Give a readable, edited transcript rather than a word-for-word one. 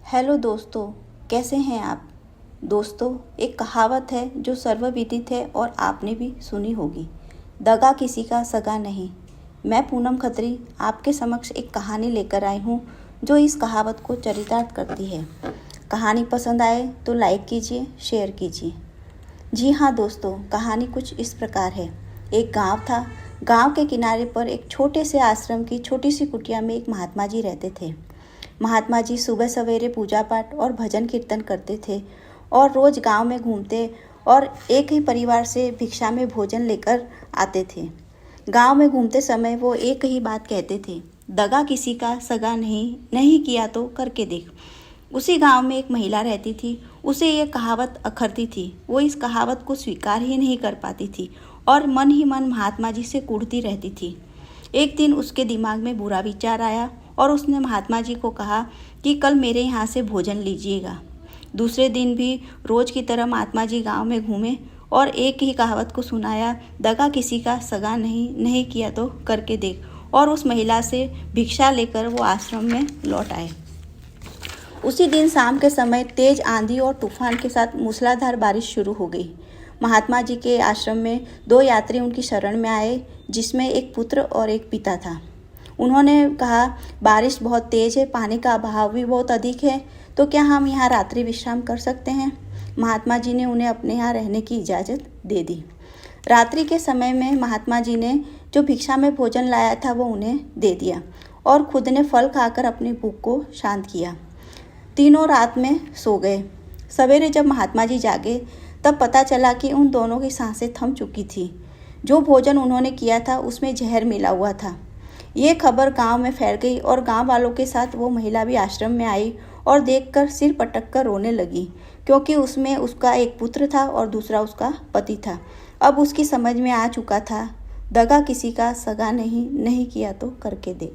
Hello दोस्तों, कैसे हैं आप। दोस्तों, एक कहावत है जो सर्वविदित है और आपने भी सुनी होगी, दगा किसी का सगा नहीं। मैं पूनम खत्री आपके समक्ष एक कहानी लेकर आई हूँ जो इस कहावत को चरितार्थ करती है। कहानी पसंद आए तो लाइक कीजिए, शेयर कीजिए। जी हाँ दोस्तों, कहानी कुछ इस प्रकार है। एक गांव था। गांव के किनारे पर एक छोटे से आश्रम की छोटी सी कुटिया में एक महात्मा जी रहते थे। महात्मा जी सुबह सवेरे पूजा पाठ और भजन कीर्तन करते थे और रोज गांव में घूमते और एक ही परिवार से भिक्षा में भोजन लेकर आते थे। गांव में घूमते समय वो एक ही बात कहते थे, दगा किसी का सगा नहीं, नहीं किया तो करके देख। उसी गांव में एक महिला रहती थी। उसे ये कहावत अखरती थी। वो इस कहावत को स्वीकार ही नहीं कर पाती थी और मन ही मन महात्मा जी से कूटती रहती थी। एक दिन उसके दिमाग में बुरा विचार आया और उसने महात्मा जी को कहा कि कल मेरे यहाँ से भोजन लीजिएगा। दूसरे दिन भी रोज की तरह महात्मा जी गांव में घूमे और एक ही कहावत को सुनाया, दगा किसी का सगा नहीं, नहीं किया तो करके देख। और उस महिला से भिक्षा लेकर वो आश्रम में लौट आए। उसी दिन शाम के समय तेज आंधी और तूफान के साथ मूसलाधार बारिश शुरू हो गई। महात्मा जी के आश्रम में दो यात्री उनकी शरण में आए, जिसमें एक पुत्र और एक पिता था। उन्होंने कहा, बारिश बहुत तेज है, पानी का बहाव भी बहुत अधिक है, तो क्या हम यहाँ रात्रि विश्राम कर सकते हैं। महात्मा जी ने उन्हें अपने यहाँ रहने की इजाज़त दे दी। रात्रि के समय में महात्मा जी ने जो भिक्षा में भोजन लाया था वो उन्हें दे दिया और खुद ने फल खाकर अपनी भूख को शांत किया। तीनों रात में सो गए। सवेरे जब महात्मा जी जागे तब पता चला कि उन दोनों की सांसें थम चुकी थी। जो भोजन उन्होंने किया था उसमें जहर मिला हुआ था। ये खबर गांव में फैल गई और गांव वालों के साथ वो महिला भी आश्रम में आई और देखकर सिर पटक कर रोने लगी, क्योंकि उसमें उसका एक पुत्र था और दूसरा उसका पति था। अब उसकी समझ में आ चुका था, दगा किसी का सगा नहीं, नहीं किया तो करके दे।